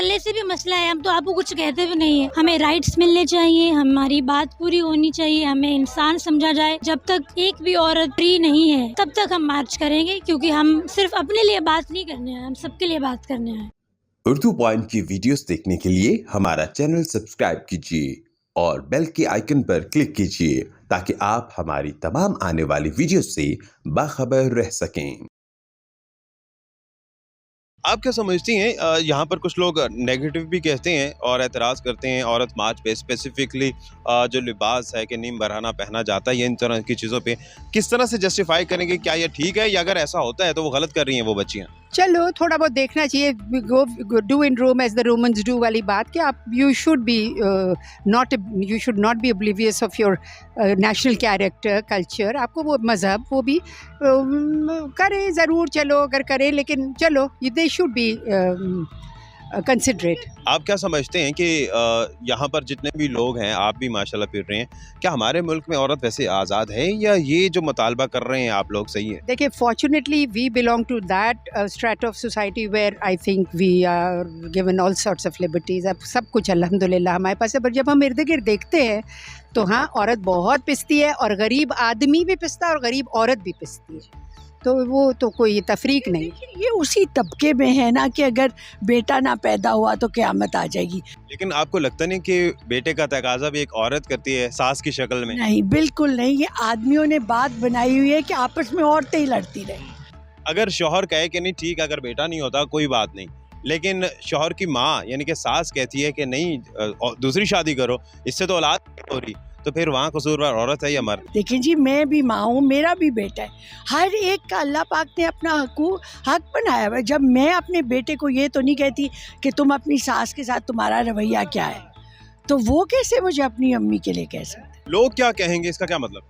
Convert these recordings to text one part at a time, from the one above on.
चलने से भी मसला है, हम तो आपको कुछ कहते भी नहीं है। हमें राइट्स मिलने चाहिए, हमारी बात पूरी होनी चाहिए, हमें इंसान समझा जाए। जब तक एक भी औरत फ्री नहीं है तब तक हम मार्च करेंगे, क्योंकि हम सिर्फ अपने लिए बात नहीं करने हैं, हम सबके लिए बात करने हैं। उर्दू पॉइंट की वीडियोस देखने के लिए हमारा चैनल सब्सक्राइब कीजिए और बेल के आइकन पर क्लिक कीजिए ताकि आप हमारी तमाम आने वाली वीडियोस से बाखबर रह सकें। आप क्या समझती हैं, यहाँ पर कुछ लोग नेगेटिव भी कहते हैं और एतराज़ करते हैं औरत मार्च पे, स्पेसिफिकली जो लिबास है कि नीम बरहाना पहना जाता है, ये इन तरह की चीज़ों पे किस तरह से जस्टिफाई करेंगे? क्या ये ठीक है, या अगर ऐसा होता है तो वो गलत कर रही हैं वो बच्चियाँ? चलो थोड़ा बहुत देखना चाहिए। Go do in Rome as the Romans do वाली बात कि आप you should not be oblivious of your national character culture. आपको वो मज़हब वो भी करे ज़रूर, चलो अगर करे, लेकिन चलो दे शुड बी कंसिडरेट। आप क्या समझते हैं कि यहाँ पर जितने भी लोग हैं, आप भी माशाल्लाह फिर रहे हैं, क्या हमारे मुल्क में औरत वैसे आज़ाद है, या ये जो मुतालबा कर रहे हैं आप लोग सही है? देखिए, fortunately we belong to that strata of society where I think we are given all sorts of liberties. अब सब कुछ अल्हम्दुलिल्लाह हमारे पास है, पर जब हम इर्द गिर्द देखते हैं तो हाँ, औरत बहुत पिसती है, और गरीब आदमी भी पिसता है और गरीब औरत भी पिसती है, तो वो तो कोई तफरीक नहीं। ये उसी तबके में है ना कि अगर बेटा ना पैदा हुआ तो क़यामत आ जाएगी। लेकिन आपको लगता नहीं कि बेटे का तकाजा भी एक औरत करती है सास की शक्ल में? नहीं, बिल्कुल नहीं। ये आदमियों ने बात बनाई हुई है कि आपस में औरतें ही लड़ती रहें। अगर शौहर कहे कि नहीं ठीक, अगर बेटा नहीं होता कोई बात नहीं, लेकिन शौहर की माँ यानी कि सास कहती है कि नहीं दूसरी शादी करो, इससे तो औलाद नहीं हो रही, तो फिर वहाँ कसूरवार औरत है या मर्द? देखिए जी, मैं भी माँ हूँ, मेरा भी बेटा है। हर एक का अल्लाह पाक ने अपना हक बनाया हुआ है। जब मैं अपने बेटे को ये तो नहीं कहती कि तुम अपनी सास के साथ तुम्हारा रवैया क्या है, तो वो कैसे मुझे अपनी अम्मी के लिए कह सकते? लोग क्या कहेंगे, इसका क्या मतलब?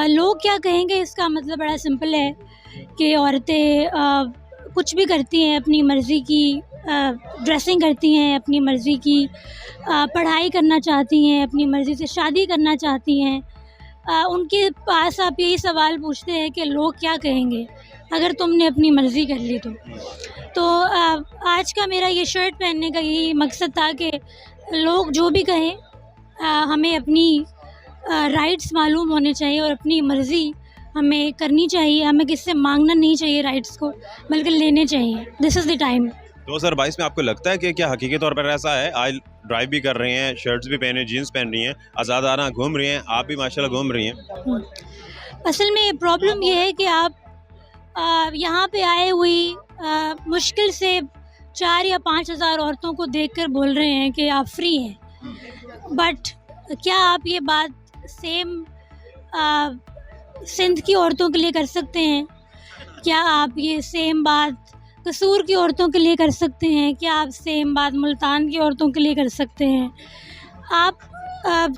लोग क्या कहेंगे इसका मतलब बड़ा सिंपल है कि औरतें कुछ भी करती हैं अपनी मर्ज़ी की, ड्रेसिंग करती हैं अपनी मर्ज़ी की, पढ़ाई करना चाहती हैं अपनी मर्ज़ी से, शादी करना चाहती हैं। उनके पास आप यही सवाल पूछते हैं कि लोग क्या कहेंगे अगर तुमने अपनी मर्ज़ी कर ली तो आज का मेरा ये शर्ट पहनने का यही मकसद था कि लोग जो भी कहें, हमें अपनी राइट्स मालूम होने चाहिए और अपनी मर्ज़ी हमें करनी चाहिए। हमें किससे मांगना नहीं चाहिए राइट्स को, बल्कि लेने चाहिए। This is the time. 2022 में आपको लगता है कि क्या हकीकी तौर पर ऐसा है? आज ड्राइव भी कर रही हैं, शर्ट्स भी पहने, जीन्स पहन रही हैं, आज़ादाना घूम रही हैं, आप भी माशाल्लाह घूम रही हैं। असल में प्रॉब्लम ये है कि आप यहाँ पे आए हुई मुश्किल से 4 या 5 हज़ार औरतों को देखकर बोल रहे हैं कि आप फ्री हैं, बट क्या आप ये बात सेम सिंध की औरतों के लिए कर सकते हैं? क्या आप ये सेम बात कसूर की औरतों के लिए कर सकते हैं? क्या आप सेम बात मुल्तान की औरतों के लिए कर सकते हैं? आप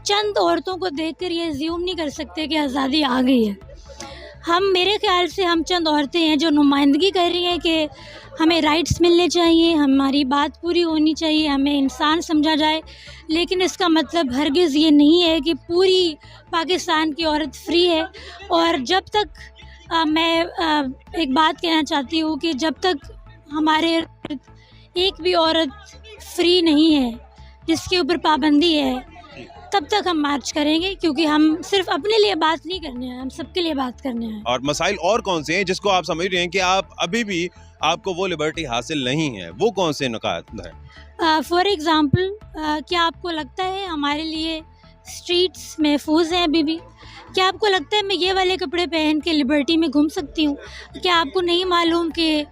चंद औरतों को देखकर ये अज्यूम नहीं कर सकते कि आज़ादी आ गई है। मेरे ख़्याल से हम चंद औरतें हैं जो नुमाइंदगी कर रही हैं कि हमें राइट्स मिलने चाहिए, हमारी बात पूरी होनी चाहिए, हमें इंसान समझा जाए। लेकिन इसका मतलब हरगिज़ ये नहीं है कि पूरी पाकिस्तान की औरत फ्री है। और जब तक मैं एक बात कहना चाहती हूँ कि जब तक हमारे एक भी औरत फ्री नहीं है जिसके ऊपर पाबंदी है, तब तक हम मार्च करेंगे, क्योंकि हम सिर्फ अपने लिए बात नहीं करने हैं, हम सबके लिए बात करने हैं। और मसाइल और कौन से हैं जिसको आप समझ रहे हैं कि आप अभी भी आपको वो लिबर्टी हासिल नहीं है? वो कौन से नुकात हैं? फॉर एग्ज़ाम्पल, क्या आपको लगता है हमारे लिए स्ट्रीट्स महफूज हैं अभी भी? क्या आपको लगता है मैं ये वाले कपड़े पहन के लिबर्टी में घूम सकती हूँ? क्या आपको नहीं मालूम कि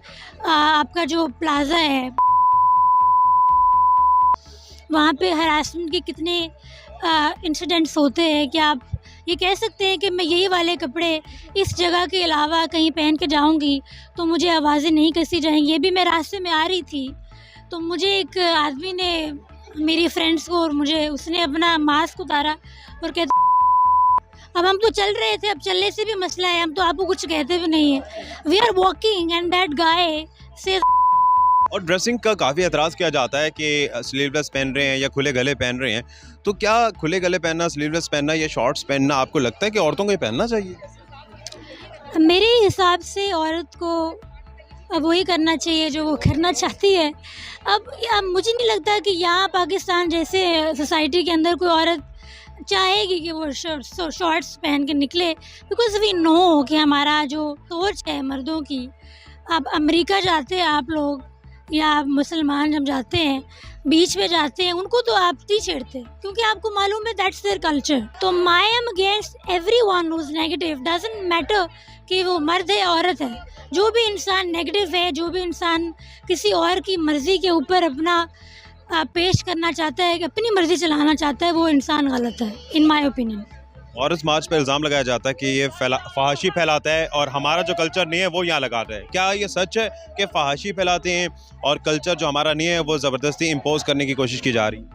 आपका जो प्लाज़ा है वहाँ पे हरासमेंट के कितने इंसिडेंट्स होते हैं? क्या आप ये कह सकते हैं कि मैं यही वाले कपड़े इस जगह के अलावा कहीं पहन के जाऊँगी तो मुझे आवाज़ें नहीं कसी जाएंगी? ये भी मैं रास्ते में आ रही थी तो मुझे एक आदमी ने, मेरी फ्रेंड्स को, और मुझे उसने अपना मास्क उतारा और कहता, अब हम तो चल रहे थे, अब चलने से भी मसला है, हम तो आपको कुछ कहते भी नहीं है। We are walking and that guy say. और ड्रेसिंग का काफ़ी एतराज़ किया जाता है कि स्लीवलेस पहन रहे हैं या खुले गले पहन रहे हैं, तो क्या खुले गले पहनना, स्लीवलेस पहनना या शॉर्ट्स पहनना आपको लगता है कि औरतों को ये पहनना चाहिए? मेरे हिसाब से औरत को वही करना चाहिए जो वो करना चाहती है। अब मुझे नहीं लगता कि यहाँ पाकिस्तान जैसे सोसाइटी के अंदर कोई औरत चाहेगी कि वो शॉर्ट्स पहन के निकले, बिकॉज वी नो कि हमारा जो सोच है मर्दों की। अब अमेरिका जाते हैं आप लोग या आप मुसलमान जब जाते हैं बीच में जाते हैं, उनको तो आप नहीं छेड़ते क्योंकि आपको मालूम है दैट्स देयर कल्चर। तो my am against everyone who is negative, doesn't matter कि वो मर्द है औरत है। जो भी इंसान नेगेटिव है, जो भी इंसान किसी और की मर्ज़ी के ऊपर अपना पेश करना चाहता है, अपनी मर्ज़ी चलाना चाहता है, वो इंसान गलत है इन माई ओपिनियन। औरत मार्च पर इल्ज़ाम लगाया जाता है कि ये फहाशी फैलाता है और हमारा जो कल्चर नहीं है वो यहाँ लगाता है। क्या ये सच है कि फहाशी फैलाते हैं और कल्चर जो हमारा नहीं है वो ज़बरदस्ती इम्पोज करने की कोशिश की जा रही है?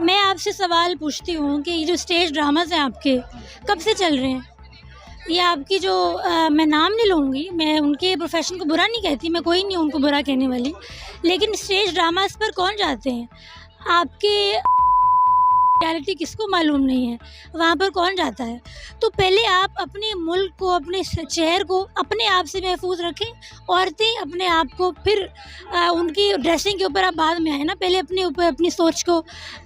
मैं आपसे सवाल पूछती हूँ कि ये जो स्टेज ड्रामाज हैं आपके कब से चल रहे हैं? ये आपकी जो मैं नाम नहीं लूँगी, मैं उनके प्रोफेशन को बुरा नहीं कहती, मैं कोई नहीं उनको बुरा कहने वाली, लेकिन स्टेज ड्रामास पर कौन जाते हैं? आपके रियलिटी किसको मालूम नहीं है, वहाँ पर कौन जाता है? तो पहले आप अपने मुल्क को, अपने शहर को अपने आप से महफूज रखें। औरतें अपने आप को, फिर उनकी ड्रेसिंग के ऊपर आप बाद में आए ना, पहले अपने ऊपर अपनी सोच को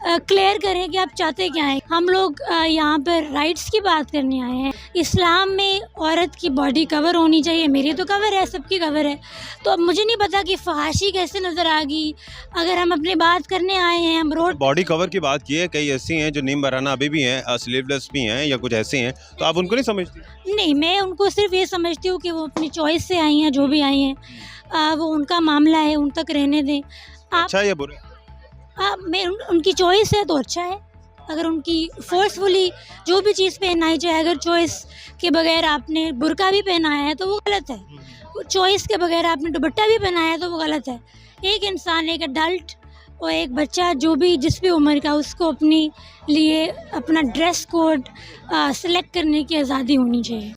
क्लियर करें कि आप चाहते क्या हैं। हम लोग यहाँ पर राइट्स की बात करने आए हैं। इस्लाम में औरत की बॉडी कवर होनी चाहिए, मेरी तो कवर है, सबकी कवर है। तो अब मुझे नहीं पता कि फहाशी कैसे नज़र आ गई। अगर हम अपनी बात करने आए हैं, हम रोड बॉडी कवर की बात की है, कई ऐसी हैं जो नीम बराना अभी भी हैं, स्लीवलेस भी हैं या कुछ ऐसे हैं, तो आप उनको नहीं समझती? नहीं, मैं उनको सिर्फ ये समझती हूँ कि वो अपनी चॉइस से आई हैं, जो भी आई हैं वो उनका मामला है, उन तक रहने दें। आप अच्छा या बुरा? मैं उनकी चॉइस है तो अच्छा है। अगर उनकी फोर्सफुली जो भी चीज़ पहनाई जाए, अगर चॉइस के बगैर आपने बुर्का भी पहनाया है तो वो गलत है। चॉइस के बगैर आपने दुपट्टा भी पहनाया है तो वो गलत है। एक इंसान, एक अडल्ट और एक बच्चा, जो भी जिस भी उम्र का, उसको अपनी लिए अपना ड्रेस कोड सेलेक्ट करने की आज़ादी होनी चाहिए।